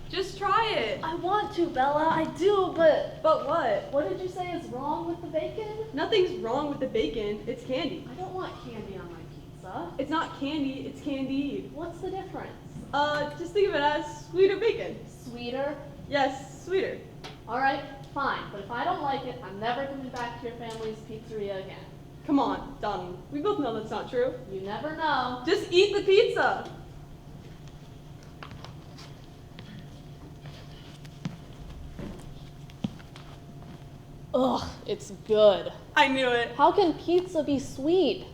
Just try it. I want to, Bella, I do, but... But what? What did you say is wrong with the bacon? Nothing's wrong with the bacon. It's candy. I don't want candy on my pizza. It's not candy, it's candied. What's the difference? Just think of it as sweeter bacon. Sweeter? Yes, sweeter. Alright, fine, but if I don't like it, I'm never coming back to your family's pizzeria again. Come on, Donald. We both know that's not true. You never know. Just eat the pizza. Ugh, it's good. I knew it. How can pizza be sweet?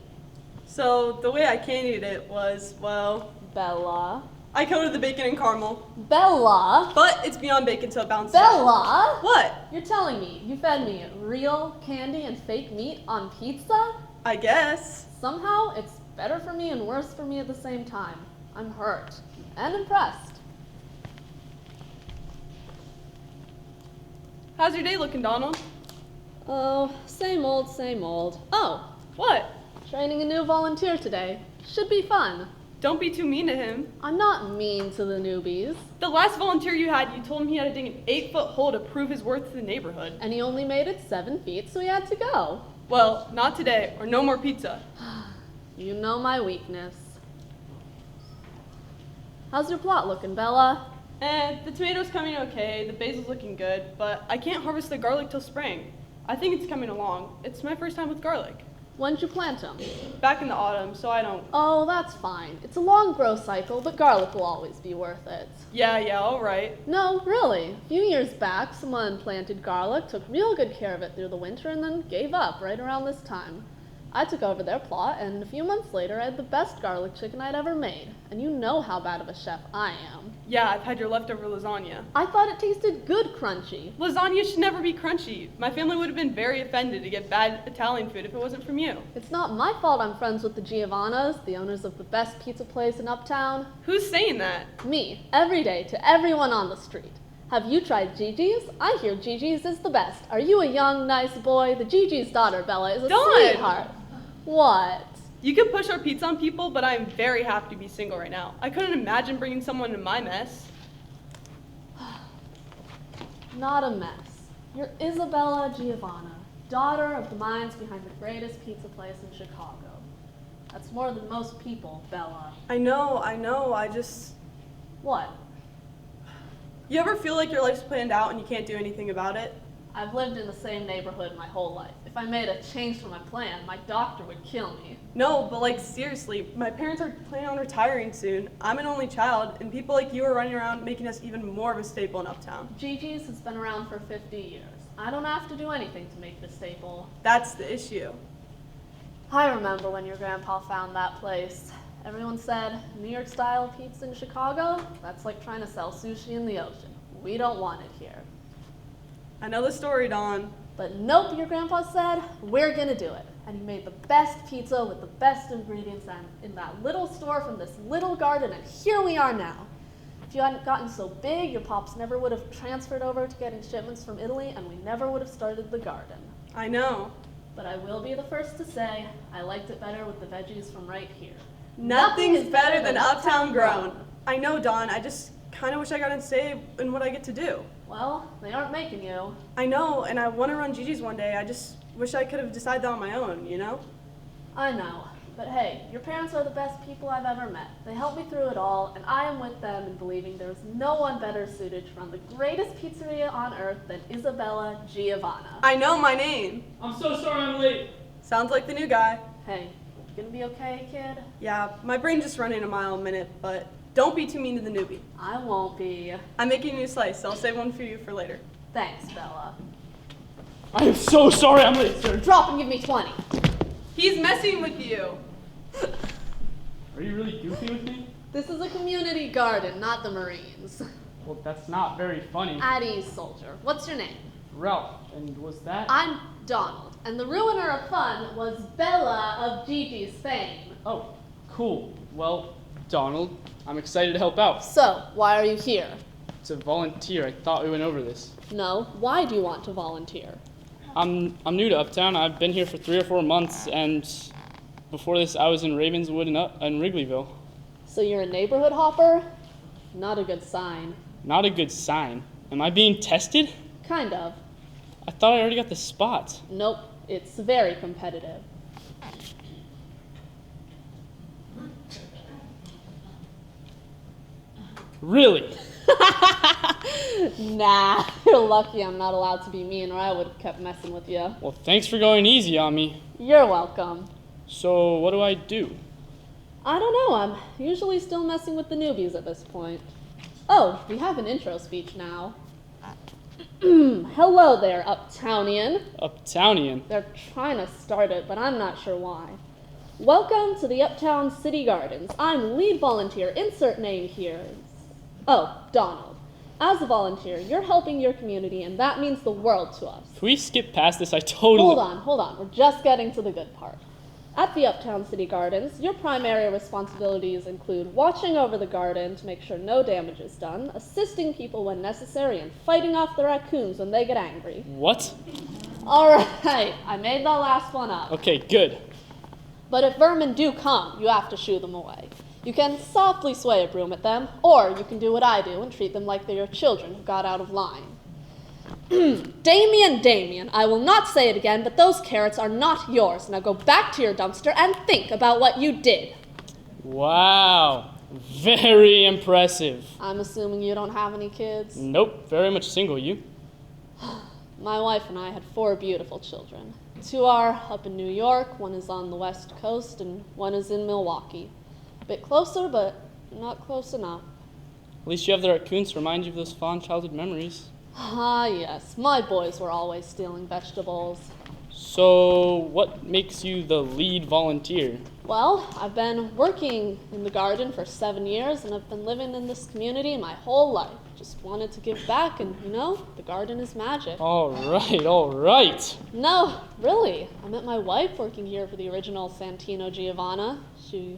So the way I candied it was, well, Bella. I coated the bacon in caramel. Bella? But it's beyond bacon, so it bounces out. Bella? What? You're telling me you fed me real candy and fake meat on pizza? I guess. Somehow it's better for me and worse for me at the same time. I'm hurt and impressed. How's your day looking, Donald? Oh, same old, same old. Oh, What? training a new volunteer today. Should be fun. Don't be too mean to him. I'm not mean to the newbies. The last volunteer you had, you told him he had to dig an 8-foot hole to prove his worth to the neighborhood. And he only made it 7 feet, so he had to go. Well, not today, or no more pizza. You know my weakness. How's your plot looking, Bella? The tomatoes coming okay, the basil's looking good, but I can't harvest the garlic till spring. I think it's coming along. It's my first time with garlic. When'd you plant them? Back in the autumn, so I don't... Oh, that's fine. It's a long growth cycle, but garlic will always be worth it. Yeah, all right. No, really. A few years back, someone planted garlic, took real good care of it through the winter, and then gave up right around this time. I took over their plot, and a few months later, I had the best garlic chicken I'd ever made. And you know how bad of a chef I am. Yeah, I've had your leftover lasagna. I thought it tasted good crunchy. Lasagna should never be crunchy. My family would have been very offended to get bad Italian food if it wasn't from you. It's not my fault I'm friends with the Giovannas, the owners of the best pizza place in Uptown. Who's saying that? Me, every day, to everyone on the street. Have you tried Gigi's? I hear Gigi's is the best. Are you a young, nice boy? The Gigi's daughter, Bella, is a sweetheart. What? You can push our pizza on people, but I am very happy to be single right now. I couldn't imagine bringing someone in my mess. Not a mess. You're Isabella Giovanna, daughter of the minds behind the greatest pizza place in Chicago. That's more than most people, Bella. I know, I just... What? You ever feel like your life's planned out and you can't do anything about it? I've lived in the same neighborhood my whole life. If I made a change to my plan, my doctor would kill me. No, but like seriously, my parents are planning on retiring soon. I'm an only child, and people like you are running around making us even more of a staple in Uptown. Gigi's has been around for 50 years. I don't have to do anything to make it a staple. That's the issue. I remember when your grandpa found that place. Everyone said, New York style pizza in Chicago? That's like trying to sell sushi in the ocean. We don't want it here. I know the story, Dawn. But nope, your grandpa said, we're gonna do it. And he made the best pizza with the best ingredients in that little store from this little garden, and here we are now. If you hadn't gotten so big, your pops never would have transferred over to getting shipments from Italy, and we never would have started the garden. I know. But I will be the first to say, I liked it better with the veggies from right here. Nothing's better than Uptown grown. I know, Dawn. I just kind of wish I got to say in what I get to do. Well, they aren't making you. I know, and I want to run Gigi's one day. I just wish I could have decided that on my own, you know? I know. But hey, your parents are the best people I've ever met. They helped me through it all, and I am with them in believing there is no one better suited to run the greatest pizzeria on earth than Isabella Giovanna. I know my name. I'm so sorry I'm late. Sounds like the new guy. Hey, you gonna be okay, kid? Yeah, my brain just running a mile a minute, but don't be too mean to the newbie. I won't be. I'm making you a slice, so I'll save one for you for later. Thanks, Bella. I am so sorry I'm late, sir. Drop and give me 20. He's messing with you. Are you really goofy with me? This is a community garden, not the Marines. Well, that's not very funny. At ease, soldier. What's your name? Ralph, and was that? I'm Donald, and the ruiner of fun was Bella of Gigi's fame. Oh, cool. Well, Donald, I'm excited to help out. So, why are you here? To volunteer, I thought we went over this. No, why do you want to volunteer? I'm new to Uptown. I've been here for 3 or 4 months, and before this I was in Ravenswood and Wrigleyville. So you're a neighborhood hopper? Not a good sign. not a good sign. Am I being tested? Kind of. I thought I already got the spot. Nope, it's very competitive. Really? Nah, you're lucky I'm not allowed to be mean or I would have kept messing with you. Well, thanks for going easy on me. You're welcome. So, what do I do? I don't know, I'm usually still messing with the newbies at this point. Oh, we have an intro speech now. Hello there, Uptownian. Uptownian? They're trying to start it, but I'm not sure why. Welcome to the Uptown City Gardens. I'm lead volunteer, insert name here. Oh, Donald. As a volunteer, you're helping your community, and that means the world to us. Can we skip past this? I totally... Hold on. We're just getting to the good part. At the Uptown City Gardens, your primary responsibilities include watching over the garden to make sure no damage is done, assisting people when necessary, and fighting off the raccoons when they get angry. What? All right, I made that last one up. Okay, good. But if vermin do come, you have to shoo them away. You can softly sway a broom at them, or you can do what I do and treat them like they're your children who got out of line. Damien, I will not say it again, but those carrots are not yours. Now go back to your dumpster and think about what you did. Wow. Very impressive. I'm assuming you don't have any kids? Nope, very much single. You? My wife and I had 4 beautiful children. 2 are up in New York, 1 is on the West Coast, and 1 is in Milwaukee. A bit closer, but not close enough. At least you have the raccoons to remind you of those fond childhood memories. Ah, yes. My boys were always stealing vegetables. So, what makes you the lead volunteer? Well, I've been working in the garden for 7 years, and I've been living in this community my whole life. Just wanted to give back, and the garden is magic. All right. No, really. I met my wife working here for the original Santino Giovanna. She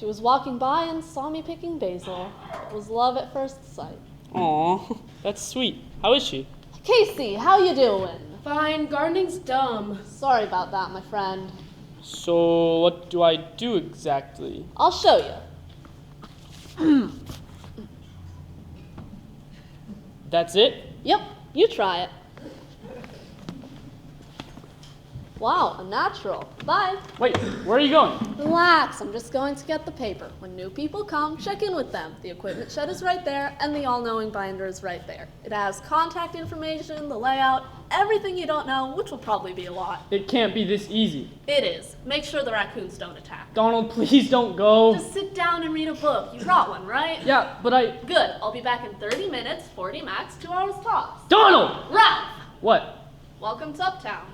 was walking by and saw me picking basil. It was love at first sight. Aw, that's sweet. How is she? Casey, how you doing? Fine, gardening's dumb. Sorry about that, my friend. So, what do I do exactly? I'll show you. That's it? Yep, you try it. Wow, a natural. Bye. Wait, where are you going? Relax, I'm just going to get the paper. When new people come, check in with them. The equipment shed is right there, and the all-knowing binder is right there. It has contact information, the layout, everything you don't know, which will probably be a lot. It can't be this easy. It is. Make sure the raccoons don't attack. Donald, please don't go. Just sit down and read a book. You brought one, right? Yeah, but I... Good. I'll be back in 30 minutes, 40 max, 2 hours tops. Donald! Ralph! What? Welcome to Uptown.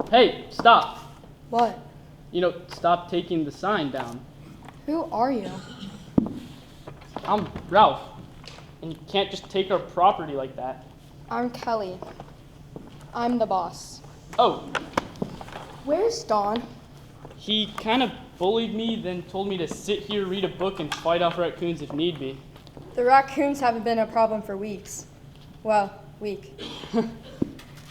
Hey, stop. What? Stop taking the sign down. Who are you? I'm Ralph, and you can't just take our property like that. I'm Kelly. I'm the boss. Oh, Where's Dawn? he kind of bullied me, then told me to sit here, read a book, and fight off raccoons if need be. The raccoons haven't been a problem for weeks. Well, week.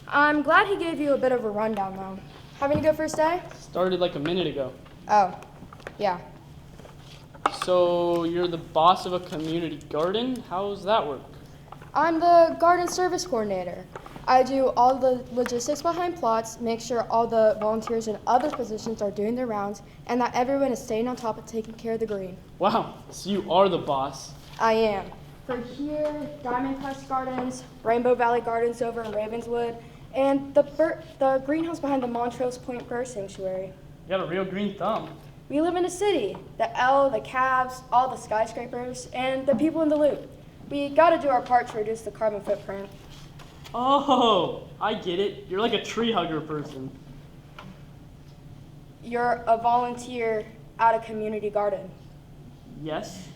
I'm glad he gave you a bit of a rundown, though. Having a good first day? Started like a minute ago. Oh, yeah. So, you're the boss of a community garden? How's that work? I'm the garden service coordinator. I do all the logistics behind plots, make sure all the volunteers in other positions are doing their rounds, and that everyone is staying on top of taking care of the green. Wow, so you are the boss. I am. For here, Diamond Crest Gardens, Rainbow Valley Gardens over in Ravenswood, and the greenhouse behind the Montrose Point Bird Sanctuary. You got a real green thumb. We live in a city. The L, the cabs, all the skyscrapers, and the people in the loop. We gotta do our part to reduce the carbon footprint. Oh, I get it. You're like a tree hugger person. You're a volunteer at a community garden. Yes?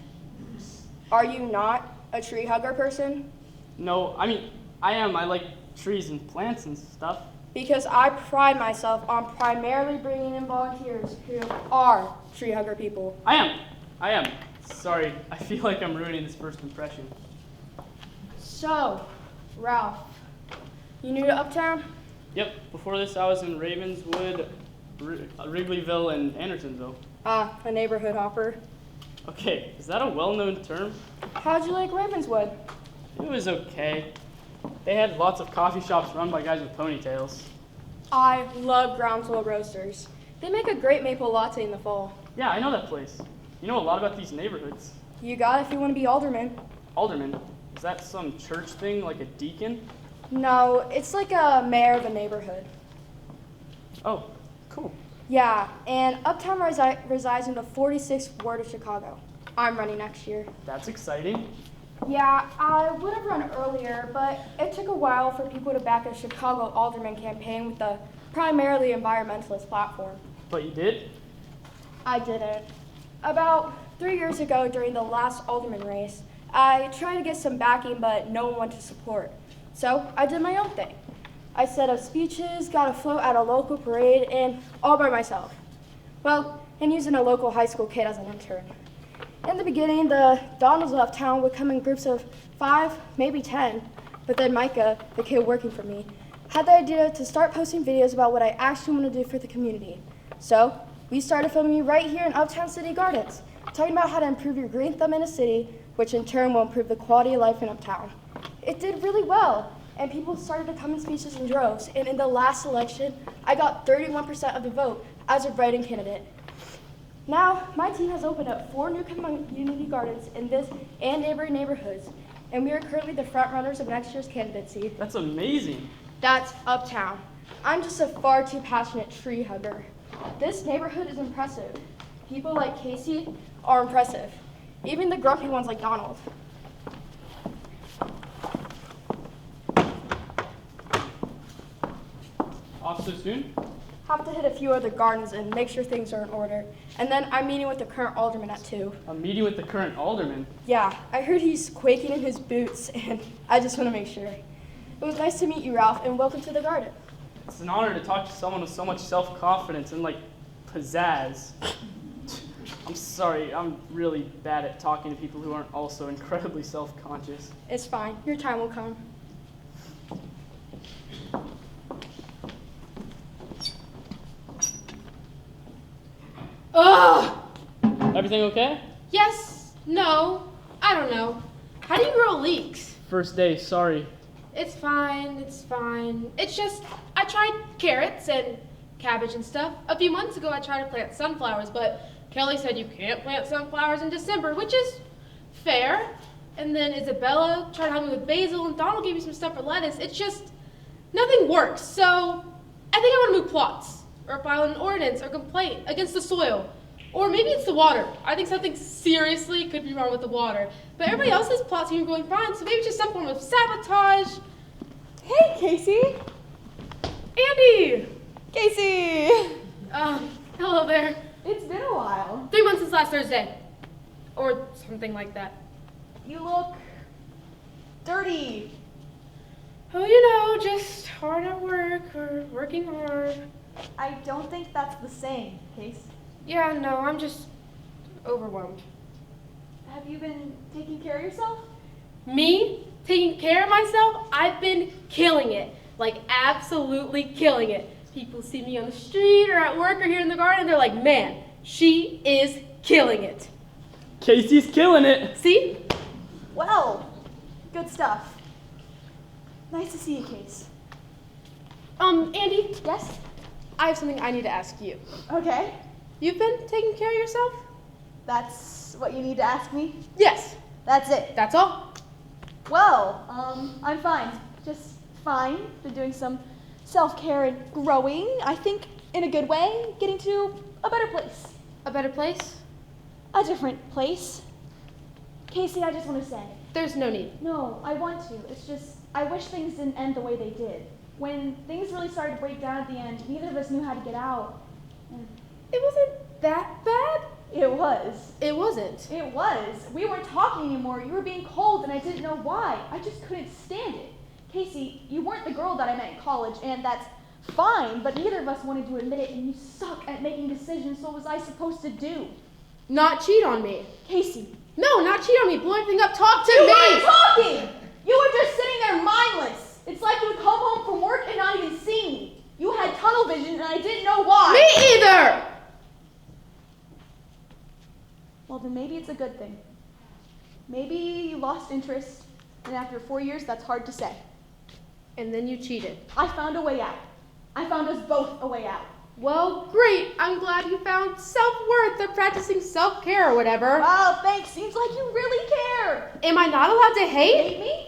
Are you not a tree hugger person? No, I am. I like trees and plants and stuff. Because I pride myself on primarily bringing in volunteers who are tree hugger people. I am. Sorry, I feel like I'm ruining this first impression. So, Ralph, you new to Uptown? Yep, before this I was in Ravenswood, Wrigleyville, and Andersonville. Ah, a neighborhood hopper. Okay, is that a well-known term? How'd you like Ravenswood? It was okay. They had lots of coffee shops run by guys with ponytails. I love Groundswell Roasters. They make a great maple latte in the fall. Yeah, I know that place. You know a lot about these neighborhoods. You got it if you want to be alderman. Alderman, is that some church thing like a deacon? No, it's like a mayor of a neighborhood. Oh, cool. Yeah, and Uptown resides in the 46th ward of Chicago. I'm running next year. That's exciting. Yeah, I would have run earlier, but it took a while for people to back a Chicago alderman campaign with a primarily environmentalist platform. But you did? I didn't. About 3 years ago during the last alderman race, I tried to get some backing, but no one wanted to support. So I did my own thing. I set up speeches, got a float at a local parade, and all by myself. Well, and using a local high school kid as an intern. In the beginning, the Donalds of Uptown would come in groups of 5, maybe 10, but then Micah, the kid working for me, had the idea to start posting videos about what I actually want to do for the community. So we started filming right here in Uptown City Gardens, talking about how to improve your green thumb in a city, which in turn will improve the quality of life in Uptown. It did really well, and people started to come in speeches in droves, and in the last election, I got 31% of the vote as a write-in candidate. Now, my team has opened up 4 new community gardens in this and neighboring neighborhoods, and we are currently the front runners of next year's candidacy. That's amazing. That's Uptown. I'm just a far too passionate tree hugger. This neighborhood is impressive. People like Casey are impressive. Even the grumpy ones like Donald. Off so soon? Have to hit a few other gardens and make sure things are in order. And then I'm meeting with the current alderman at 2. A meeting with the current alderman? Yeah, I heard he's quaking in his boots, and I just want to make sure. It was nice to meet you, Ralph, and welcome to the garden. It's an honor to talk to someone with so much self-confidence and, pizzazz. I'm sorry, I'm really bad at talking to people who aren't also incredibly self-conscious. It's fine. Your time will come. Ugh! Everything okay? Yes, no, I don't know. How do you grow leeks? First day, sorry. It's fine, it's fine. It's just, I tried carrots and cabbage and stuff. A few months ago I tried to plant sunflowers, but Kelly said you can't plant sunflowers in December, which is fair. And then Isabella tried to help me with basil, and Donald gave me some stuff for lettuce. It's just, nothing works. So I think I want to move plots, or file an ordinance or complaint against the soil. Or maybe it's the water. I think something seriously could be wrong with the water. But everybody else's plots seem going fine, so maybe it's just some form of sabotage. Hey, Casey. Andy! Casey! Hello there. It's been a while. 3 months since last Thursday. Or something like that. You look dirty. Oh, you know, just hard at work or working hard. I don't think that's the same, Case. Yeah, no, I'm just overwhelmed. Have you been taking care of yourself? Me? Taking care of myself? I've been killing it. Like, absolutely killing it. People see me on the street or at work or here in the garden, they're like, man, she is killing it. Casey's killing it. See? Well, good stuff. Nice to see you, Case. Andy, Yes? I have something I need to ask you. Okay. You've been taking care of yourself? That's what you need to ask me? Yes, That's it. that's all. Well, I'm fine. Just fine. Been doing some self-care and growing, I think, in a good way, getting to a better place. A better place? A different place. Casey, I just want to say, There's no need. no, I want to. It's just, I wish things didn't end the way they did. When things really started to break down at the end, neither of us knew how to get out. And It wasn't that bad. it was. It wasn't. It was. We weren't talking anymore. You were being cold, and I didn't know why. I just couldn't stand it. Casey, you weren't the girl that I met in college, and that's fine, but neither of us wanted to admit it, and you suck at making decisions, so what was I supposed to do? Not cheat on me. Casey, No, not cheat on me. Blow everything up. Talk to you me. weren't talking! You were just sitting there mindless. It's like you would come home from work and not even see me. You had tunnel vision and I didn't know why. Me either! Well, then maybe it's a good thing. Maybe you lost interest, and after 4 years, that's hard to say. And then you cheated. I found a way out. I found us both a way out. Well, great. I'm glad you found self-worth or practicing self-care or whatever. Wow, thanks. Seems like you really care. Am I not allowed to hate? Hate me?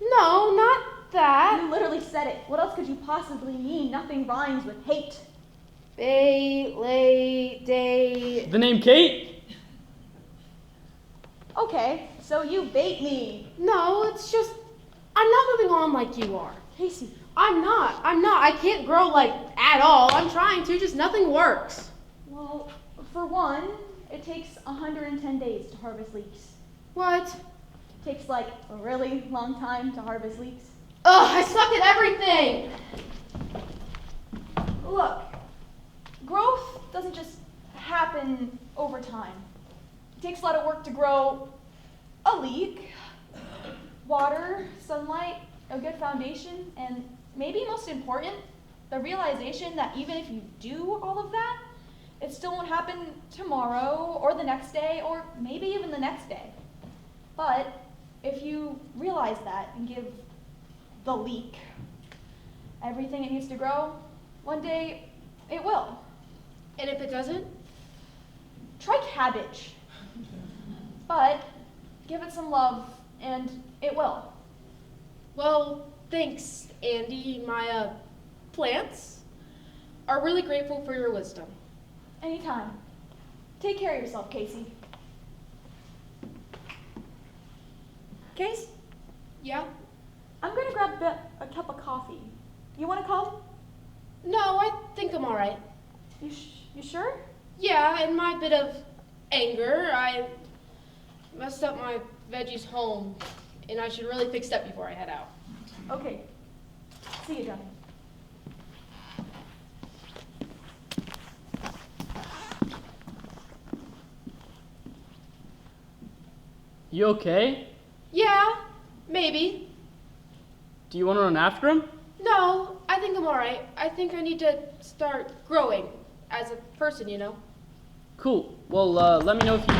No, not that. You literally said it. What else could you possibly mean? Nothing rhymes with hate. The name Kate? Okay, so you bait me. No, it's just, I'm not moving on like you are. Casey. I'm not. I can't grow like at all. I'm trying to, just nothing works. Well, for one, it takes 110 days to harvest leeks. What? It takes like a really long time to harvest leeks. Ugh, I suck at everything. Look, growth doesn't just happen over time. It takes a lot of work to grow a leek, water, sunlight, a good foundation, and maybe most important, the realization that even if you do all of that, it still won't happen tomorrow or the next day or maybe even the next day. But if you realize that and give the leek everything it needs to grow, one day it will. And if it doesn't? Try cabbage. But give it some love and it will. Well, thanks, Andy. My plants are really grateful for your wisdom. Anytime. Take care of yourself, Casey. Case, Yeah? I'm gonna grab a cup of coffee. You wanna come? No, I think I'm all right. You sure? Yeah, in my bit of anger, I messed up my veggies home, and I should really fix that before I head out. Okay. See you, Johnny. You okay? Yeah, maybe. Do you want to run after him? No, I think I'm all right. I think I need to start growing as a person, you know? Cool. Well, let me know if you...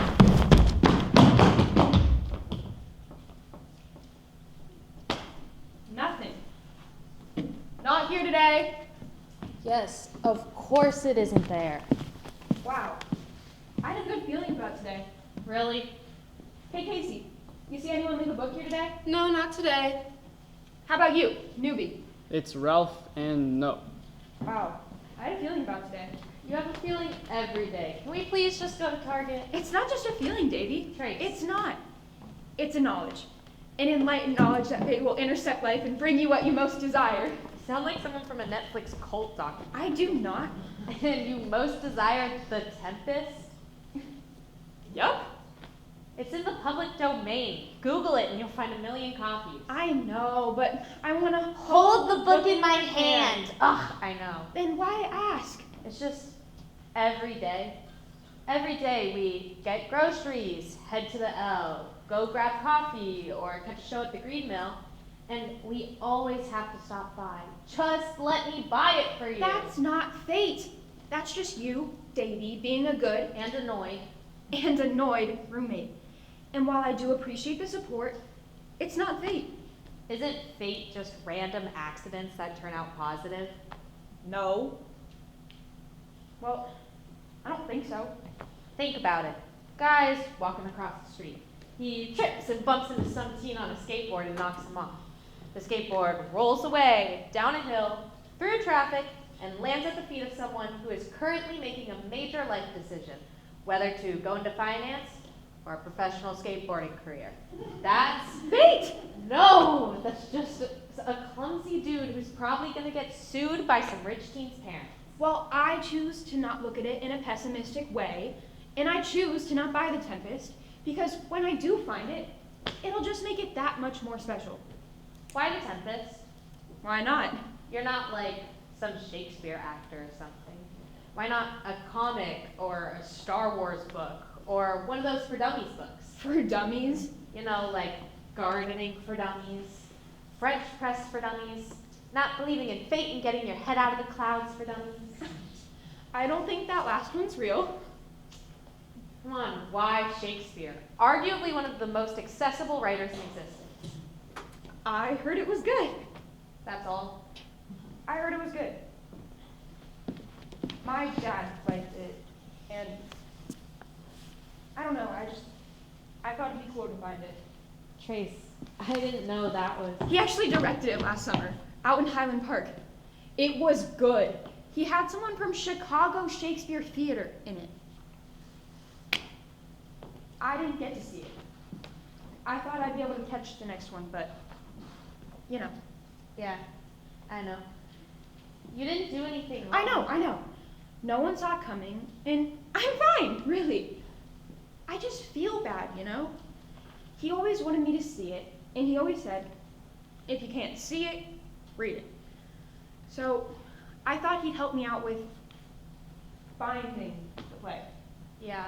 Nothing. Not here today. Yes, of course it isn't there. Wow. I had a good feeling about today. Really? Hey, Casey, you see anyone leave a book here today? No, not today. How about you, newbie? It's Ralph and no. Wow. I had a feeling about today. You have a feeling every day. Can we please just go to Target? It's not just a feeling, Davy. Trace. It's not. It's a knowledge. An enlightened knowledge that will intersect life and bring you what you most desire. You sound like someone from a Netflix cult documentary. I do not. And you most desire the Tempest? Yup. It's in the public domain. Google it and you'll find a million copies. I know, but I want to Hold the book in my hand. Ugh, I know. Then why ask? It's just every day. Every day we get groceries, head to the L, go grab coffee, or catch a show at the Green Mill, and we always have to stop by. Just let me buy it for you. That's not fate. That's just you, Davy, being a good And annoyed. and annoyed roommate. And while I do appreciate the support, it's not fate. Isn't fate just random accidents that turn out positive? No. Well, I don't think so. Think about it. Guy's walking across the street. He trips and bumps into some teen on a skateboard and knocks him off. The skateboard rolls away, down a hill, through traffic, and lands at the feet of someone who is currently making a major life decision, whether to go into finance or a professional skateboarding career. That's fate! No! That's just a clumsy dude who's probably gonna get sued by some rich teen's parents. Well, I choose to not look at it in a pessimistic way, and I choose to not buy the Tempest, because when I do find it, it'll just make it that much more special. Why the Tempest? Why not? You're not like some Shakespeare actor or something. Why not a comic or a Star Wars book or one of those for dummies books? For dummies? You know, like gardening for dummies, French press for dummies, not believing in fate and getting your head out of the clouds for dummies. I don't think that last one's real. Come on, why Shakespeare? Arguably one of the most accessible writers in existence. I heard it was good. That's all. I heard it was good. My dad liked it, and I don't know, I thought it'd be cool to find it. Trace, I didn't know that was... He actually directed it last summer, out in Highland Park. It was good. He had someone from Chicago Shakespeare Theatre in it. I didn't get to see it. I thought I'd be able to catch the next one, but, you know. Yeah, I know. You didn't do anything wrong. I know. No one saw it coming, and I'm fine, really. I just feel bad, you know? He always wanted me to see it, and he always said, if you can't see it, read it. So, I thought he'd help me out with finding the play. Yeah.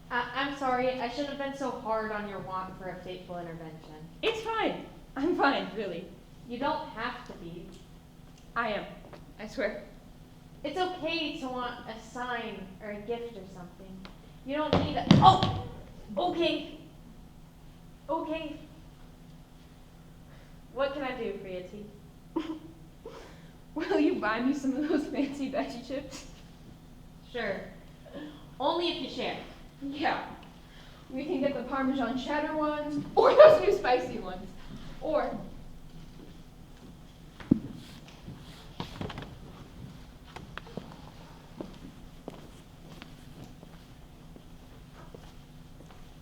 I'm sorry, I shouldn't have been so hard on your want for a fateful intervention. It's fine. I'm fine, really. You don't have to be. I am. I swear. It's okay to want a sign or a gift or something. You don't need a... Oh! Okay. What can I do for you, T? Will you buy me some of those fancy veggie chips? Sure. Only if you share. Yeah. We can get the Parmesan cheddar ones, or those new spicy ones. Or...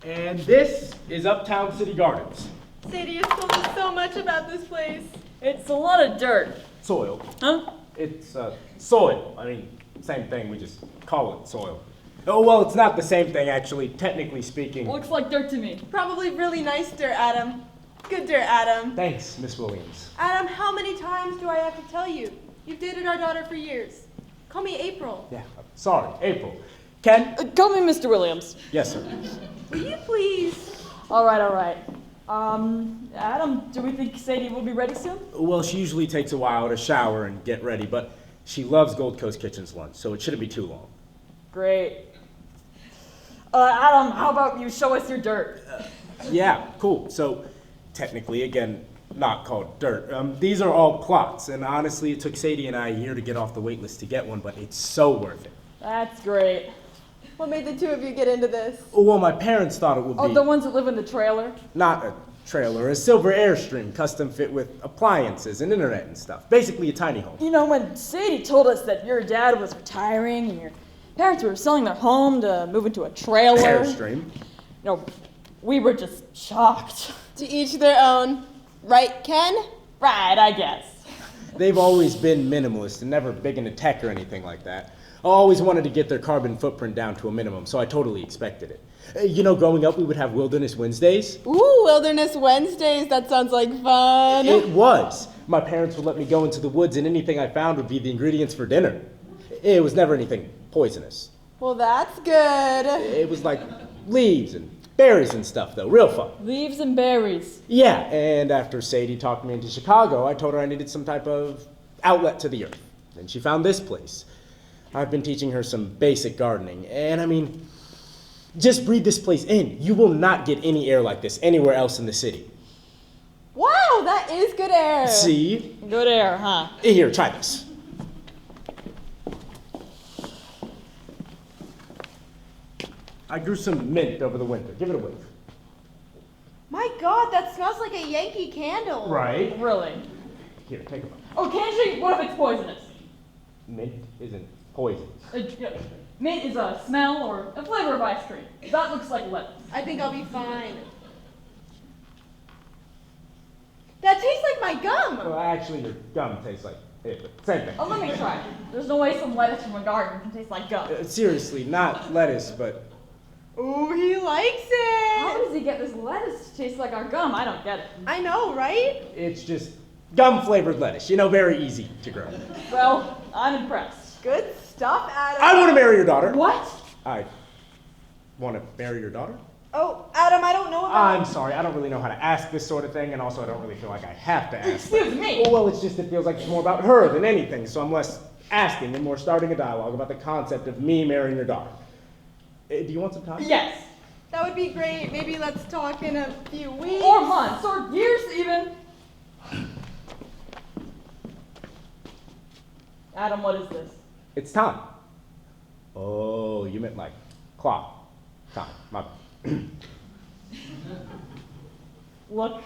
And this is Uptown City Gardens. Sadie has told us so much about this place. It's a lot of dirt. Soil. Huh? It's soil. I mean, same thing, we just call it soil. Oh, well, it's not the same thing, actually, technically speaking. Looks like dirt to me. Probably really nice dirt, Adam. Good dirt, Adam. Thanks, Miss Williams. Adam, how many times do I have to tell you? You've dated our daughter for years. Call me April. Yeah, sorry, April. Ken? Call me Mr. Williams. Yes, sir. Will you please? All right. Adam, do we think Sadie will be ready soon? Well, she usually takes a while to shower and get ready, but she loves Gold Coast Kitchen's lunch, so it shouldn't be too long. Great. Adam, how about you show us your dirt? Yeah, cool. So, technically, again, not called dirt. These are all plots, and honestly, it took Sadie and I a year to get off the wait list to get one, but it's so worth it. That's great. What made the two of you get into this? Well, my parents thought it would Oh, be... the ones that live in the trailer? Not a trailer, a silver Airstream, custom fit with appliances and internet and stuff. Basically a tiny home. You know, when Sadie told us that your dad was retiring and your parents were selling their home to move into a trailer... Airstream. You know, we were just shocked. To each their own. Right, Ken? Right, I guess. They've always been minimalist and never big into tech or anything like that. I always wanted to get their carbon footprint down to a minimum, so I totally expected it. You know, growing up, we would have Wilderness Wednesdays. Ooh, Wilderness Wednesdays. That sounds like fun. It was. My parents would let me go into the woods, and anything I found would be the ingredients for dinner. It was never anything poisonous. Well, that's good. It was like leaves and berries and stuff, though. Real fun. Leaves and berries. Yeah, and after Sadie talked me into Chicago, I told her I needed some type of outlet to the earth. And she found this place. I've been teaching her some basic gardening, and I mean, just breathe this place in. You will not get any air like this anywhere else in the city. Wow, that is good air. See? Good air, huh? Here, try this. I grew some mint over the winter. Give it a whiff. My God, that smells like a Yankee candle. Right. Really? Here, take a bite. Oh, can't you? What if it's poisonous? Mint isn't poison. Mint is a smell or a flavor of ice cream. That looks like lettuce. I think I'll be fine. That tastes like my gum. Well, actually, your gum tastes like it, but same thing. Oh, let me try. There's no way some lettuce from a garden can taste like gum. Seriously, not lettuce, but... Ooh, he likes it. How does he get this lettuce to taste like our gum? I don't get it. I know, right? It's just gum-flavored lettuce. You know, very easy to grow. Well, I'm impressed. Good stuff, Adam. I want to marry your daughter. What? I want to marry your daughter? Oh, Adam. Adam, I don't know about... I'm sorry, I don't really know how to ask this sort of thing, and also I don't really feel like I have to ask. Excuse me. Well, it's just it feels like it's more about her than anything, so I'm less asking and more starting a dialogue about the concept of me marrying your daughter. Do you want some time? Yes. That would be great. Maybe let's talk in a few weeks. Or months, or years even. Adam, what is this? It's time. Oh, you meant like clock. Time. My bad. Look,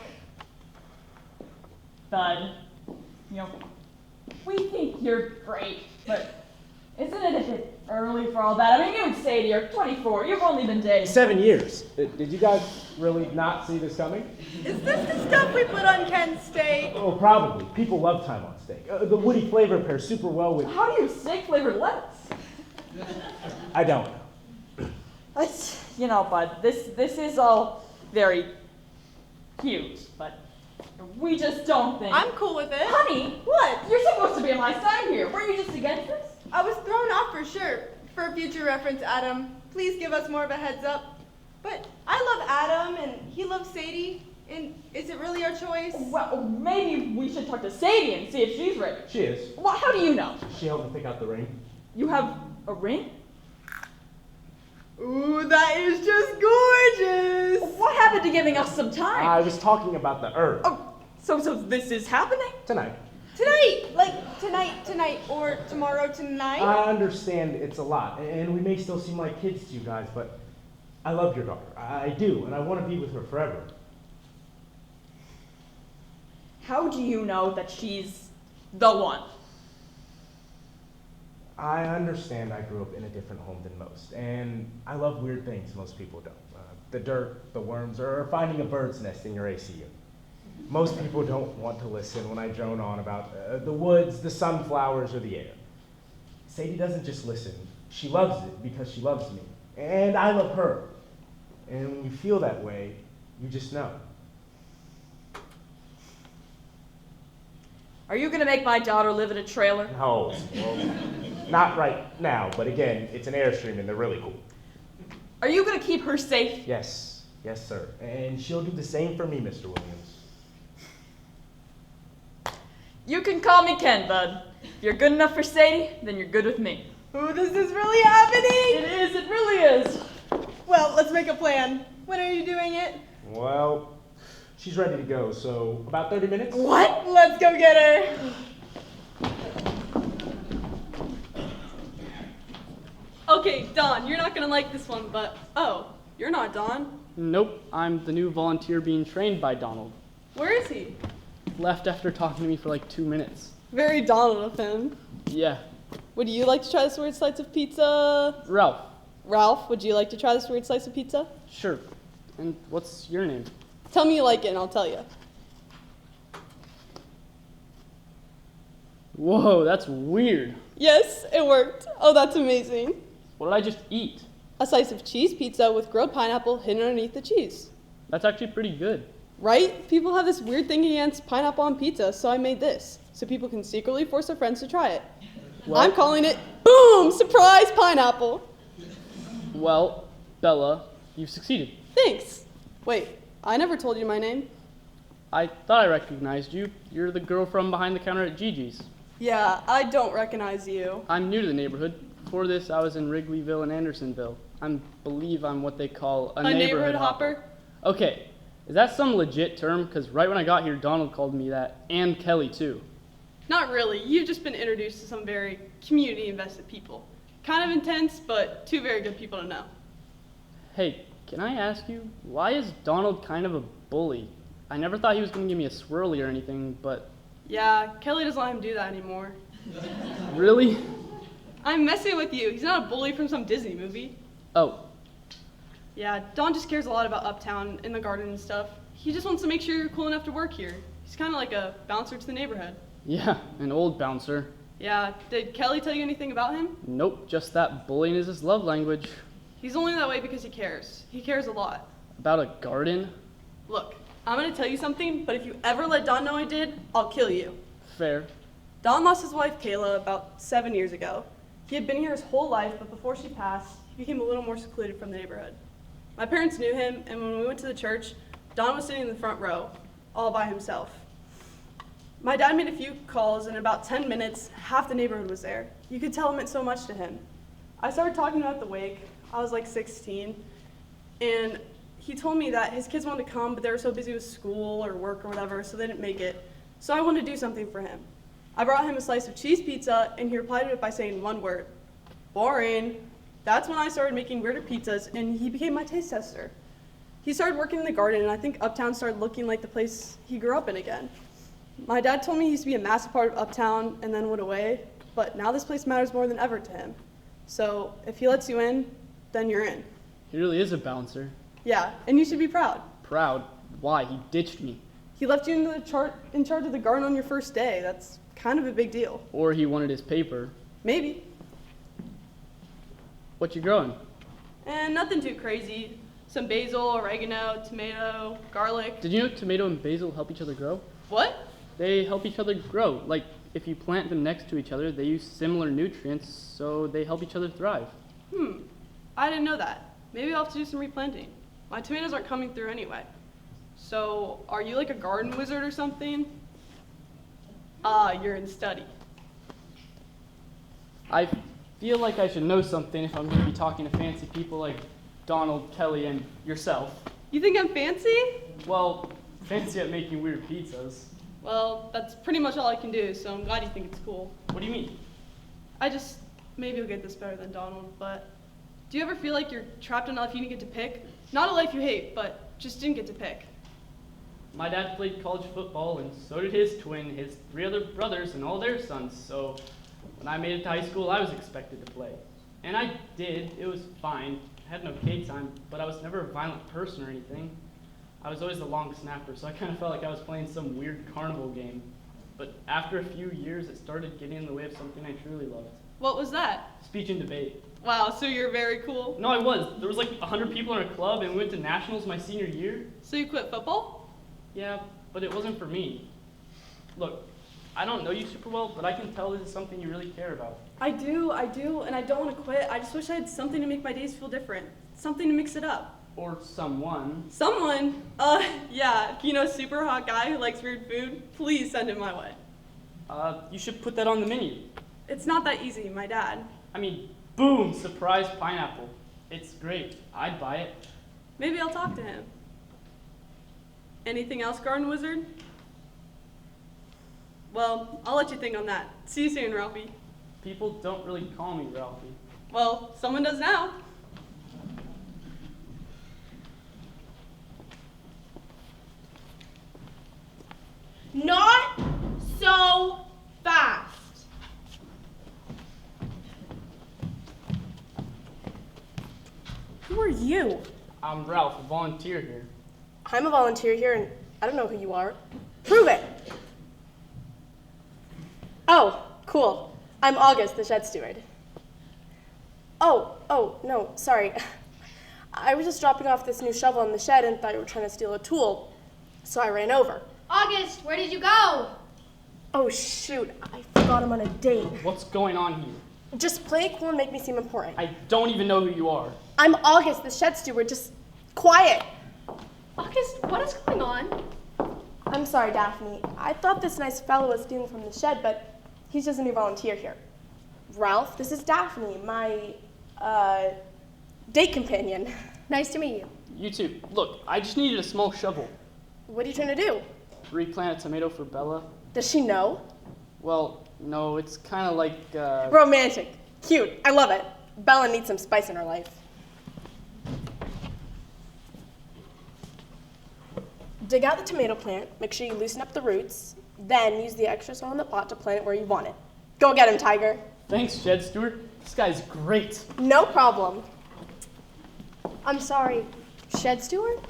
bud, you know, we think you're great, but isn't it a bit early for all that? I mean, you and Sadie are 24. You've only been dating. 7 years. Did you guys really not see this coming? Is this the stuff we put on Ken's steak? Oh, probably. People love time on steak. The woody flavor pairs super well with... How do you steak-flavored lettuce? I don't know. You know, bud, this is all very cute, but we just don't think... I'm cool with it. Honey, what? You're supposed to be on my side here. Weren't you just against this? I was thrown off for sure. For future reference, Adam, please give us more of a heads up. But I love Adam, and he loves Sadie. And is it really our choice? Well, maybe we should talk to Sadie and see if she's ready. She is. Well, how do you know? She helped me pick out the ring. You have a ring? Ooh, that is just gorgeous! What happened to giving us some time? I was talking about the herb. Oh, so this is happening? Tonight. Tonight! Like, tonight, or tomorrow tonight? I understand it's a lot, and we may still seem like kids to you guys, but I love your daughter. I do, and I want to be with her forever. How do you know that she's the one? I understand I grew up in a different home than most, and I love weird things most people don't. The dirt, the worms, or finding a bird's nest in your ACU. Most people don't want to listen when I drone on about the woods, the sunflowers, or the air. Sadie doesn't just listen. She loves it because she loves me, and I love her. And when you feel that way, you just know. Are you gonna make my daughter live in a trailer? No, well, not right now, but again, it's an Airstream and they're really cool. Are you gonna keep her safe? Yes, sir. And she'll do the same for me, Mr. Williams. You can call me Ken, bud. If you're good enough for Sadie, then you're good with me. Ooh, this is really happening! It really is. Well, let's make a plan. When are you doing it? Well, she's ready to go, so about 30 minutes? What? Let's go get her! Okay, Don, you're not gonna like this one, but oh, you're not Don. Nope, I'm the new volunteer being trained by Donald. Where is he? Left after talking to me for like 2 minutes. Very Donald of him. Yeah. Would you like to try this weird slice of pizza? Ralph. Ralph, would you like to try this weird slice of pizza? Sure. And what's your name? Tell me you like it and I'll tell you. Whoa, that's weird. Yes, it worked. Oh, that's amazing. What did I just eat? A slice of cheese pizza with grilled pineapple hidden underneath the cheese. That's actually pretty good. Right? People have this weird thing against pineapple on pizza, so I made this, so people can secretly force their friends to try it. Well, I'm calling it, boom, surprise pineapple. Well, Bella, you've succeeded. Thanks. Wait, I never told you my name. I thought I recognized you. You're the girl from behind the counter at Gigi's. Yeah, I don't recognize you. I'm new to the neighborhood. Before this, I was in Wrigleyville and Andersonville. I believe I'm what they call a neighborhood hopper. Okay, is that some legit term? Because right when I got here, Donald called me that, and Kelly too. Not really. You've just been introduced to some very community-invested people. Kind of intense, but two very good people to know. Hey, can I ask you, why is Donald kind of a bully? I never thought he was going to give me a swirly or anything, but... Yeah, Kelly doesn't let him do that anymore. Really? I'm messing with you. He's not a bully from some Disney movie. Oh. Yeah, Don just cares a lot about Uptown and the garden and stuff. He just wants to make sure you're cool enough to work here. He's kind of like a bouncer to the neighborhood. Yeah, an old bouncer. Yeah, did Kelly tell you anything about him? Nope, just that bullying is his love language. He's only that way because he cares. He cares a lot. About a garden? Look, I'm gonna tell you something, but if you ever let Don know I did, I'll kill you. Fair. Don lost his wife, Kayla, about 7 years ago. He had been here his whole life, but before she passed, he became a little more secluded from the neighborhood. My parents knew him, and when we went to the church, Don was sitting in the front row, all by himself. My dad made a few calls, and in about 10 minutes, half the neighborhood was there. You could tell it meant so much to him. I started talking about the wake. I was like 16, and he told me that his kids wanted to come, but they were so busy with school or work or whatever, so they didn't make it. So I wanted to do something for him. I brought him a slice of cheese pizza, and he replied to it by saying one word: boring. That's when I started making weirder pizzas, and he became my taste tester. He started working in the garden, and I think Uptown started looking like the place he grew up in again. My dad told me he used to be a massive part of Uptown and then went away, but now this place matters more than ever to him. So if he lets you in, then you're in. He really is a bouncer. Yeah, and you should be proud. Proud? Why? He ditched me. He left you in charge of the garden on your first day. That's kind of a big deal. Or he wanted his paper. Maybe. What you growing? And nothing too crazy. Some basil, oregano, tomato, garlic. Did you know tomato and basil help each other grow? What? They help each other grow. Like, if you plant them next to each other, they use similar nutrients, so they help each other thrive. I didn't know that. Maybe I'll have to do some replanting. My tomatoes aren't coming through anyway. So, are you like a garden wizard or something? You're in study. I feel like I should know something if I'm going to be talking to fancy people like Donald, Kelly, and yourself. You think I'm fancy? Well, fancy at making weird pizzas. Well, that's pretty much all I can do, so I'm glad you think it's cool. What do you mean? Maybe you'll get this better than Donald, but do you ever feel like you're trapped in a life you didn't get to pick? Not a life you hate, but just didn't get to pick. My dad played college football, and so did his twin, his 3 other brothers, and all their sons, so when I made it to high school, I was expected to play. And I did. It was fine. I had an okay time, but I was never a violent person or anything. I was always the long snapper, so I kind of felt like I was playing some weird carnival game. But after a few years, it started getting in the way of something I truly loved. What was that? Speech and debate. Wow, so you're very cool. No, I was. There was like 100 people in our club, and we went to nationals my senior year. So you quit football? Yeah, but it wasn't for me. Look, I don't know you super well, but I can tell this is something you really care about. I do, and I don't want to quit. I just wish I had something to make my days feel different. Something to mix it up. Or someone. Someone? Yeah, you know a super hot guy who likes weird food? Please send him my way. You should put that on the menu. It's not that easy, my dad. I mean, boom, surprise pineapple. It's great. I'd buy it. Maybe I'll talk to him. Anything else, Garden Wizard? Well, I'll let you think on that. See you soon, Ralphie. People don't really call me Ralphie. Well, someone does now. Not so fast. Who are you? I'm Ralph, a volunteer here. I'm a volunteer here, and I don't know who you are. Prove it! Oh, cool. I'm August, the shed steward. Oh, no, sorry. I was just dropping off this new shovel in the shed and thought you were trying to steal a tool, so I ran over. August, where did you go? Oh, shoot, I forgot I'm on a date. What's going on here? Just play it cool and make me seem important. I don't even know who you are. I'm August, the shed steward. Just quiet. August, what is going on? I'm sorry, Daphne. I thought this nice fellow was stealing from the shed, but he's just a new volunteer here. Ralph, this is Daphne, my, date companion. Nice to meet you. You too. Look, I just needed a small shovel. What are you trying to do? Replant a tomato for Bella. Does she know? Well, no, it's kind of like, Romantic. Cute. I love it. Bella needs some spice in her life. Dig out the tomato plant, make sure you loosen up the roots, then use the extra soil in the pot to plant it where you want it. Go get him, Tiger. Thanks, Shed Steward. This guy's great. No problem. I'm sorry, Shed Steward?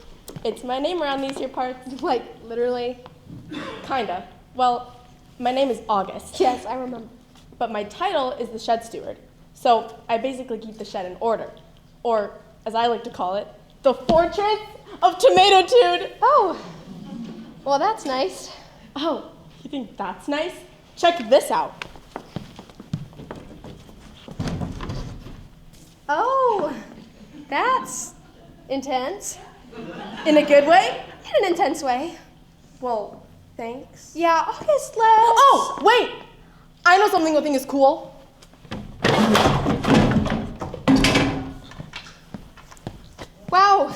It's my name around these here parts, like, literally, kinda. Well, my name is August. Yes, I remember. But my title is the Shed Steward. So I basically keep the shed in order. Or, as I like to call it, the Fortress of Tomatotude. Oh, well, that's nice. Oh, you think that's nice? Check this out. Oh, that's Intense? In a good way? In an intense way. Well, thanks. Yeah, August, let's... Oh, wait! I know something you'll think is cool. Wow,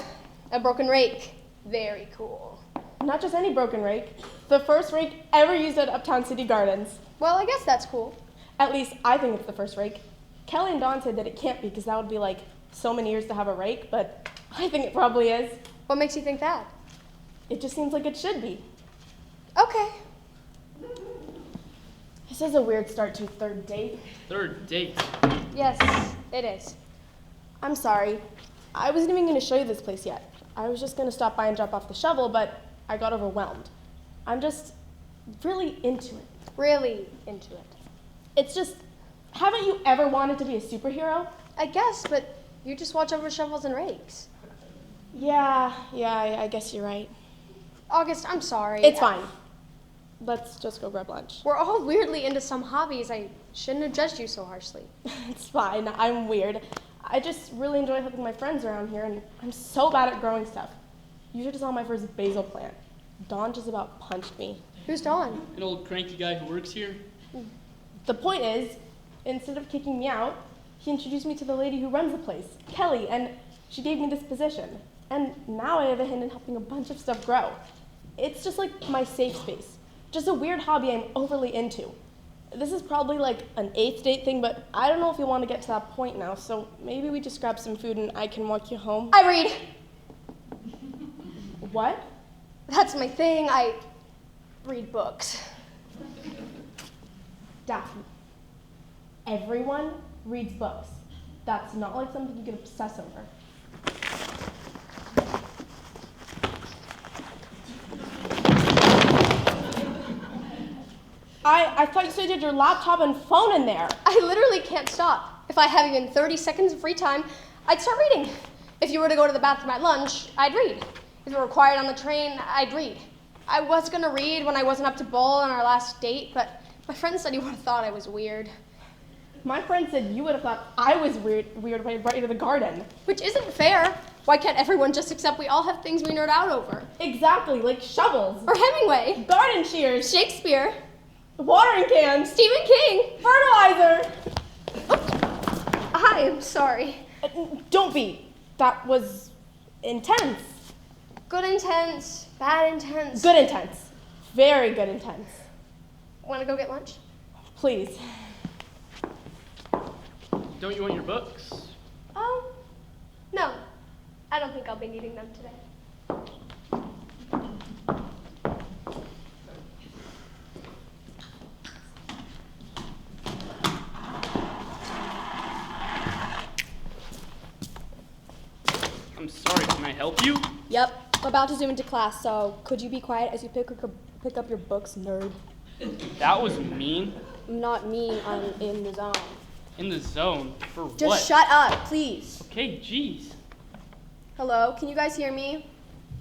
a broken rake. Very cool. Not just any broken rake. The first rake ever used at Uptown City Gardens. Well, I guess that's cool. At least I think it's the first rake. Kelly and Dawn said that it can't be because that would be like so many years to have a rake, but I think it probably is. What makes you think that? It just seems like it should be. Okay. This is a weird start to third date. Third date. Yes, it is. I'm sorry. I wasn't even going to show you this place yet. I was just going to stop by and drop off the shovel, but I got overwhelmed. I'm just really into it. Really into it. It's just, haven't you ever wanted to be a superhero? I guess, but you just watch over shovels and rakes. Yeah, I guess you're right. August, I'm sorry. It's fine. Let's just go grab lunch. We're all weirdly into some hobbies. I shouldn't have judged you so harshly. It's fine. I'm weird. I just really enjoy helping my friends around here, and I'm so bad at growing stuff. You should have saw my first basil plant. Dawn just about punched me. Who's Dawn? An old cranky guy who works here. The point is, instead of kicking me out, he introduced me to the lady who runs the place, Kelly, and she gave me this position. And now I have a hand in helping a bunch of stuff grow. It's just like my safe space. Just a weird hobby I'm overly into. This is probably like an 8th date thing, but I don't know if you want to get to that point now, so maybe we just grab some food and I can walk you home. I read. What? That's my thing. I read books. Daphne, everyone reads books. That's not like something you can obsess over. I thought you said you had your laptop and phone in there. I literally can't stop. If I have even 30 seconds of free time, I'd start reading. If you were to go to the bathroom at lunch, I'd read. If it were quiet on the train, I'd read. I was gonna read when I wasn't up to bowl on our last date, but my friend said he would have thought I was weird. My friend said you would have thought I was weird when I brought you to the garden. Which isn't fair. Why can't everyone just accept we all have things we nerd out over? Exactly, like shovels, Or Hemingway, garden shears, Shakespeare, watering cans, Stephen King. fertilizer. I am sorry. Don't be. That was intense. Good intense, bad intense. Good intense. Very good intense. Wanna go get lunch? Please. Don't you want your books? No. I don't think I'll be needing them today. I'm sorry, can I help you? Yep. I'm about to zoom into class, so could you be quiet as you pick up your books, nerd? That was mean. I'm not mean, I'm in the zone. In the zone? For what? Just shut up, please. Okay, jeez. Hello, can you guys hear me?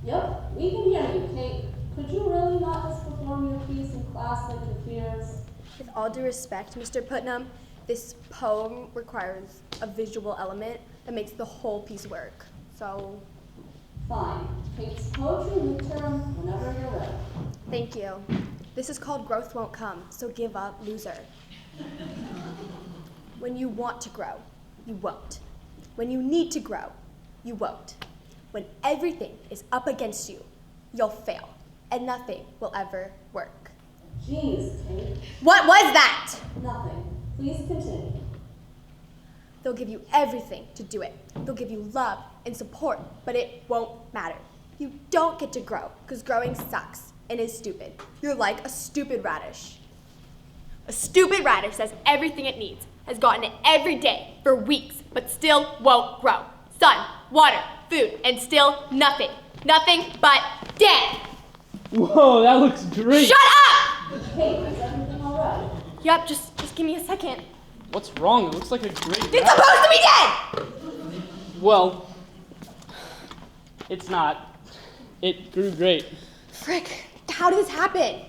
Yep, we can hear you, Kate. Could you really not just perform your piece in class like your peers? With all due respect, Mr. Putnam, this poem requires a visual element that makes the whole piece work. So, Fine. Kate's poetry midterm whenever you're ready. thank you. This is called Growth Won't Come, so give up, loser. When you want to grow, you won't. When you need to grow, you won't. When everything is up against you, you'll fail, and nothing will ever work. Jeez, Kate. What was that? Nothing. Please continue. They'll give you everything to do it. They'll give you love and support, but it won't matter. You don't get to grow, because growing sucks and is stupid. You're like a stupid radish. A stupid radish says everything it needs, has gotten it every day for weeks, but still won't grow. Sun, water, food, and still nothing. Nothing but dead. Whoa, that looks great. Shut up! Kate, is everything all right? Yep, just give me a second. What's wrong? It looks like a great It's supposed to be dead! Well, it's not. It grew great. Frick, how did this happen?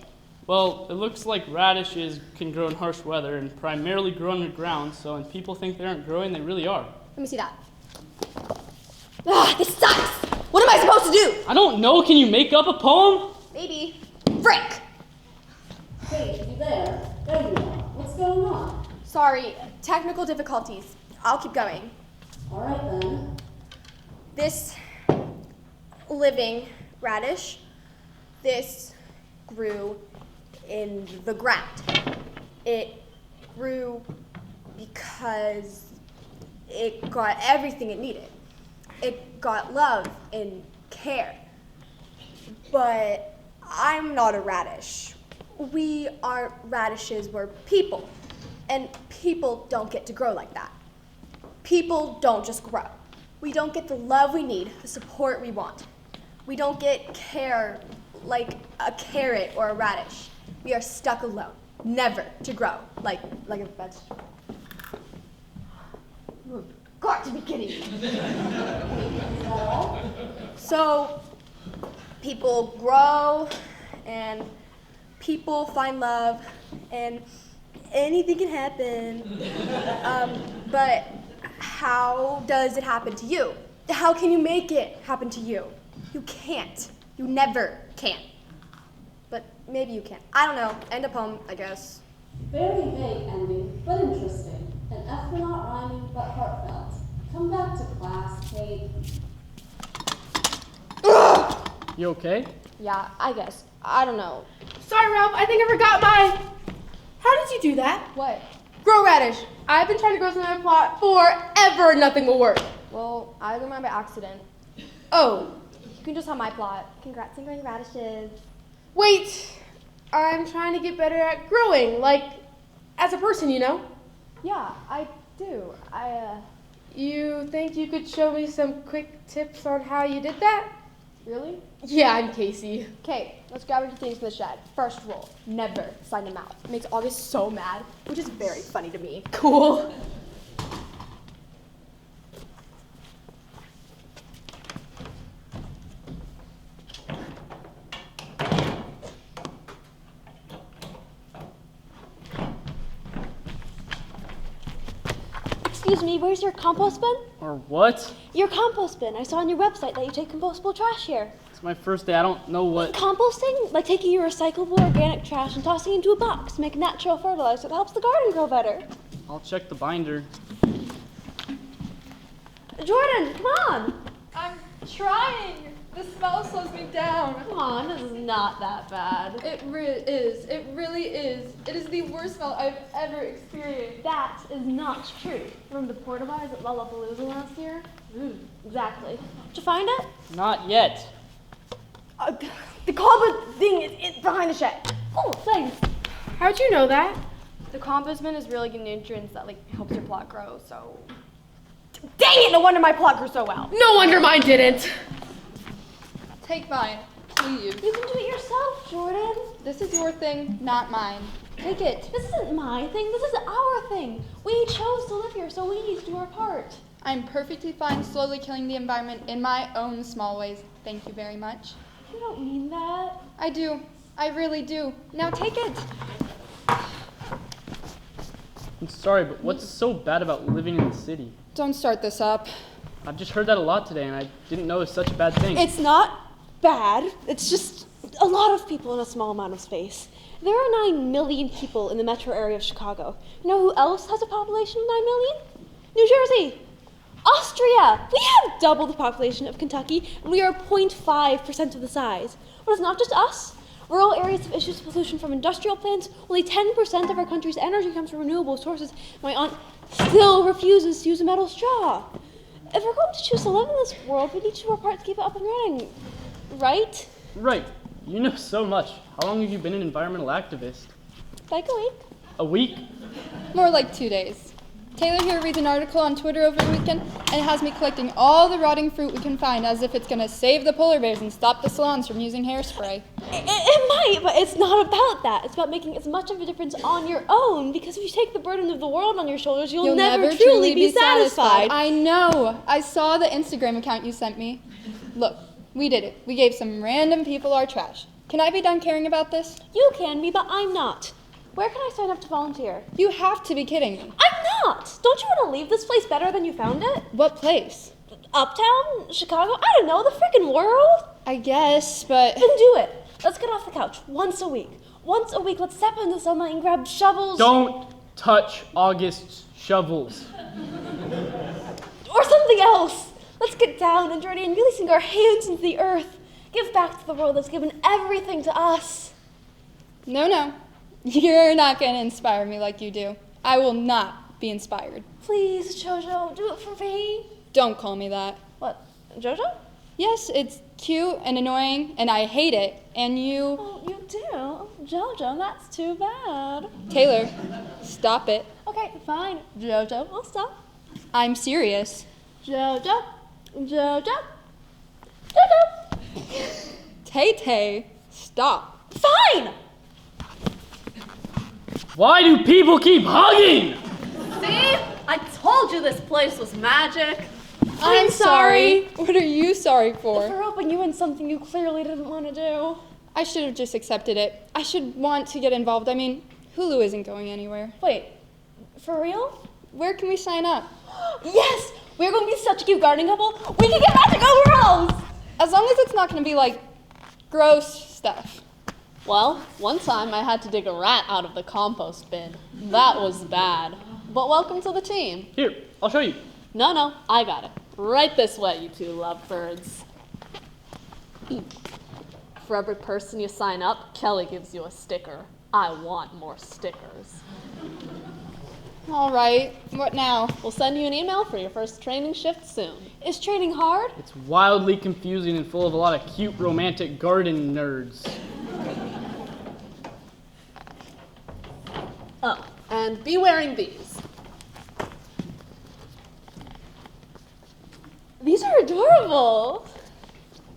Well, it looks like radishes can grow in harsh weather and primarily grow underground, so when people think they aren't growing, they really are. Let me see that. Ah, this sucks! What am I supposed to do? I don't know. Can you make up a poem? Maybe. Frick! Hey, you there? There you are. What's going on? Sorry, technical difficulties. I'll keep going. All right then. This living radish, this grew in the ground. It grew because it got everything it needed. It got love and care. But I'm not a radish. We aren't radishes, we're people. And people don't get to grow like that. People don't just grow. We don't get the love we need, the support we want. We don't get care like a carrot or a radish. We are stuck alone, never to grow like a vegetable. You've got to be kidding me. Is that all? So, people grow, and people find love, and anything can happen. But how does it happen to you? How can you make it happen to you? You can't. You never can. But maybe you can. I don't know. End of poem, I guess. Very vague ending, but interesting. An F for not rhyming, but heartfelt. Come back to class, Kate. You okay? Yeah, I guess. I don't know. Sorry, Ralph, I think I forgot my... How did you do that? What? Grow radish. I've been trying to grow some of my plot forever, nothing will work. Well, I grew mine by accident. Oh, You can just have my plot. Congrats on growing radishes. wait. I'm trying to get better at growing, like, as a person, you know? Yeah, I do. You think you could show me some quick tips on how you did that? Really? Yeah, I'm Casey. Okay, let's grab your things from the shed. First rule, never sign them out. It makes August so mad, which is very funny to me. Cool. Excuse me, where's your compost bin? Or what? Your compost bin. I saw on your website that you take compostable trash here. It's my first day. I don't know what. Composting? Like taking your recyclable organic trash and tossing it into a box to make natural fertilizer that helps the garden grow better. I'll check the binder. Jordan, come on! I'm trying. The smell slows me down. Come on, this is not that bad. It is. It really is. It is the worst smell I've ever experienced. That is not true. Remember the porta potties at Lollapalooza last year? Exactly. Did you find it? Not yet. The compost thing is behind the shed. Oh, thanks. How'd you know that? The compost bin is really good nutrients that helps your plot grow, so... Dang it, no wonder my plot grew so well. No wonder mine didn't. Take mine, please. You can do it yourself, Jordan. This is your thing, not mine. Take it. This isn't my thing, this is our thing. We chose to live here, so we need to do our part. I'm perfectly fine slowly killing the environment in my own small ways. Thank you very much. You don't mean that. I do. I really do. Now take it. I'm sorry, but what's so bad about living in the city? Don't start this up. I've just heard that a lot today, and I didn't know it was such a bad thing. It's not bad. It's just a lot of people in a small amount of space. There are 9 million people in the metro area of Chicago. You know who else has a population of 9 million? New Jersey. Austria. We have double the population of Kentucky, and we are 0.5% of the size. But it's not just us. Rural areas have issues with pollution from industrial plants. Only 10% of our country's energy comes from renewable sources. My aunt still refuses to use a metal straw. If we're going to choose to live in this world, we need to do our part to keep it up and running. Right? Right. You know so much. How long have you been an environmental activist? Like a week. A week? More like 2 days. Taylor here reads an article on Twitter over the weekend, and it has me collecting all the rotting fruit we can find as if it's going to save the polar bears and stop the salons from using hairspray. It might, but it's not about that. It's about making as much of a difference on your own, because if you take the burden of the world on your shoulders, you'll never truly be satisfied. I know. I saw the Instagram account you sent me. Look, we did it. We gave some random people our trash. Can I be done caring about this? You can be, but I'm not. Where can I sign up to volunteer? You have to be kidding me. I'm not! Don't you want to leave this place better than you found it? What place? Uptown? Chicago? I don't know, the freaking world? I guess, but Then do it. Let's get off the couch once a week. Once a week, let's step into sunlight and grab shovels. Don't touch August's shovels. Or something else. Let's get down and dirty and really sink our hands into the earth. Give back to the world that's given everything to us. no. You're not going to inspire me like you do. I will not be inspired. Please, Jojo, do it for me. Don't call me that. What, Jojo? Yes, it's cute and annoying, and I hate it. And you... Oh, you do? Jojo, that's too bad. Taylor, stop it. Okay, fine. Jojo, I'll stop. I'm serious. Jojo. Tay-Tay, stop. Fine! Why do people keep hugging? See? I told you this place was magic. I'm sorry. What are you sorry for? For helping you in something you clearly didn't want to do. I should have just accepted it. I should want to get involved. I mean, Hulu isn't going anywhere. Wait, for real? Where can we sign up? Yes! We're going to be such a cute gardening couple. We can get magic overalls! As long as it's not going to be like gross stuff. Well, one time I had to dig a rat out of the compost bin. That was bad. But welcome to the team. Here, I'll show you. No, I got it. Right this way, you two lovebirds. For every person you sign up, Kelly gives you a sticker. I want more stickers. All right, what now? We'll send you an email for your first training shift soon. Is training hard? It's wildly confusing and full of a lot of cute romantic garden nerds. Oh, and be wearing these. These are adorable.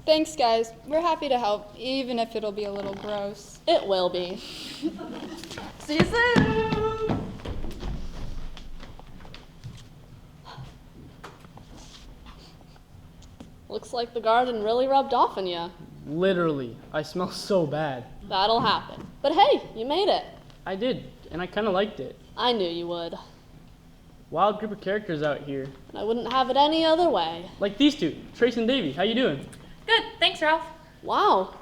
Thanks, guys. We're happy to help, even if it'll be a little gross. It will be. See you soon. Looks like the garden really rubbed off on you. Literally, I smell so bad. That'll happen. But hey, you made it. I did, and I kind of liked it. I knew you would. Wild group of characters out here. And I wouldn't have it any other way. Like these two, Trace and Davey. How you doing? Good, thanks, Ralph. Wow.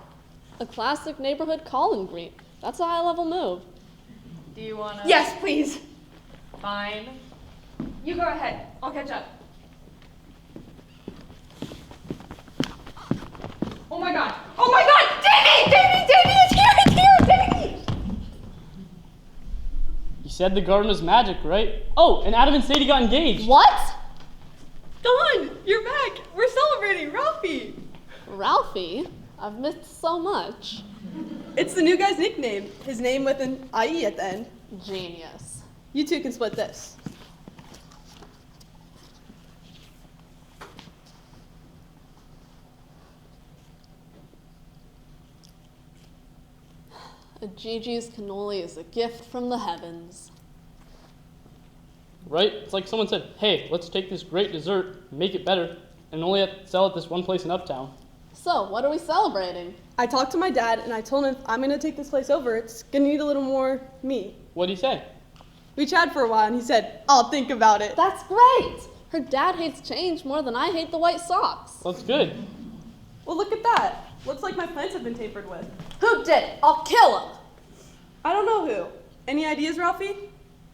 A classic neighborhood call and greet. That's a high-level move. Do you want to? Yes, please. Fine. You go ahead. I'll catch up. Oh my god! Oh my god! Davey! It's here! Davey! You said the garden was magic, right? Oh, and Adam and Sadie got engaged. What? Dawn, you're back. We're celebrating Ralphie. Ralphie? I've missed so much. It's the new guy's nickname. His name with an IE at the end. Genius. You two can split this. A Gigi's cannoli is a gift from the heavens. Right? It's like someone said, hey, let's take this great dessert, make it better, and only have to sell it this one place in Uptown. So, what are we celebrating? I talked to my dad and I told him if I'm gonna take this place over, it's gonna need a little more me. What'd he say? We chatted for a while and he said, I'll think about it. That's great! Her dad hates change more than I hate the White Sox. That's good. Well, look at that. Looks like my plants have been tampered with. Who did it? I'll kill him! I don't know who. Any ideas, Ralphie?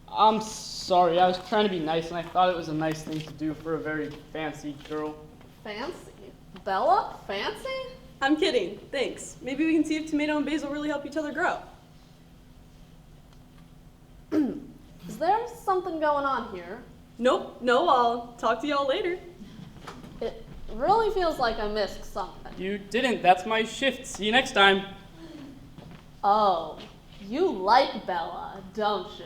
I'm sorry, I was trying to be nice and I thought it was a nice thing to do for a very fancy girl. Fancy? Bella? Fancy? I'm kidding. Thanks. Maybe we can see if tomato and basil really help each other grow. Is there something going on here? Nope. No, I'll talk to y'all later. It really feels like I missed something. You didn't, that's my shift. See you next time. Oh, you like Bella, don't you?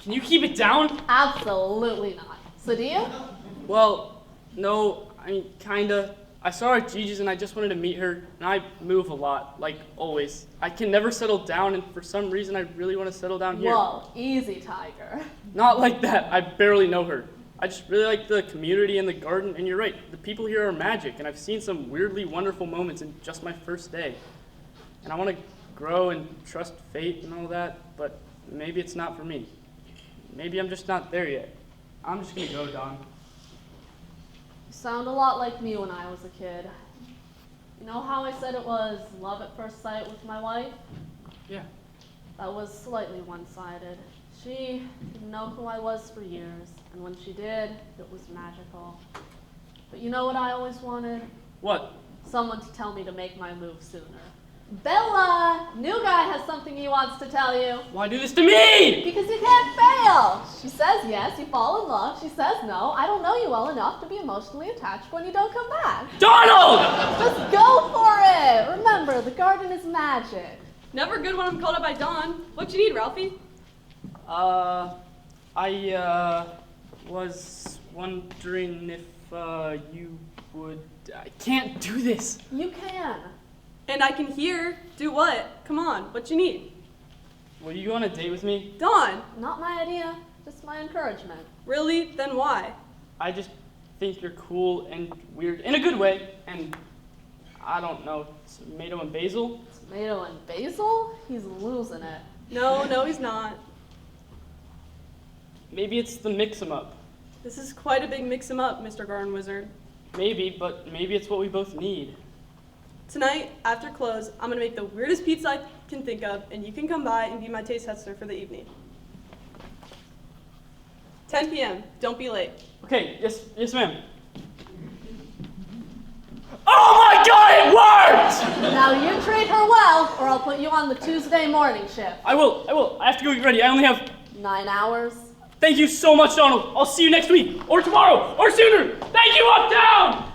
Can you keep it down? Absolutely not. So do you? Well, no, I mean, kinda. I saw her at Gigi's and I just wanted to meet her, and I move a lot, like always. I can never settle down, and for some reason I really want to settle down here. Whoa, easy, Tiger. Not like that, I barely know her. I just really like the community and the garden, and you're right, the people here are magic, and I've seen some weirdly wonderful moments in just my first day. And I want to grow and trust fate and all that, but maybe it's not for me. Maybe I'm just not there yet. I'm just gonna go, Dawn. You sound a lot like me when I was a kid. You know how I said it was love at first sight with my wife? Yeah. That was slightly one-sided. She didn't know who I was for years, and when she did, it was magical. But you know what I always wanted? What? Someone to tell me to make my move sooner. Bella! New guy has something he wants to tell you. Why do this to me? Because you can't fail. She says yes, you fall in love. She says no. I don't know you well enough to be emotionally attached when you don't come back. Donald! Just go for it. Remember, the garden is magic. Never good when I'm called up by Dawn. What you need, Ralphie? I was wondering if, you would... I can't do this. You can. And I can hear. Do what? Come on, what you need? Will you go on a date with me? Dawn! Not my idea, just my encouragement. Really? Then why? I just think you're cool and weird in a good way, and I don't know, tomato and basil? Tomato and basil? He's losing it. No, he's not. Maybe it's the mix-em-up. This is quite a big mix-em-up, Mr. Garden Wizard. Maybe, but maybe it's what we both need. Tonight, after close, I'm gonna make the weirdest pizza I can think of, and you can come by and be my taste tester for the evening. 10 p.m. Don't be late. Okay, yes ma'am. Oh my God, it worked! Now you treat her well, or I'll put you on the Tuesday morning shift. I will. I have to go get ready. I only have... 9 hours. Thank you so much, Donald. I'll see you next week, or tomorrow, or sooner. Thank you, Uptown!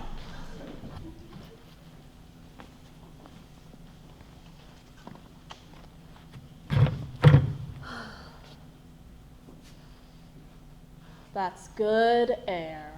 That's good air.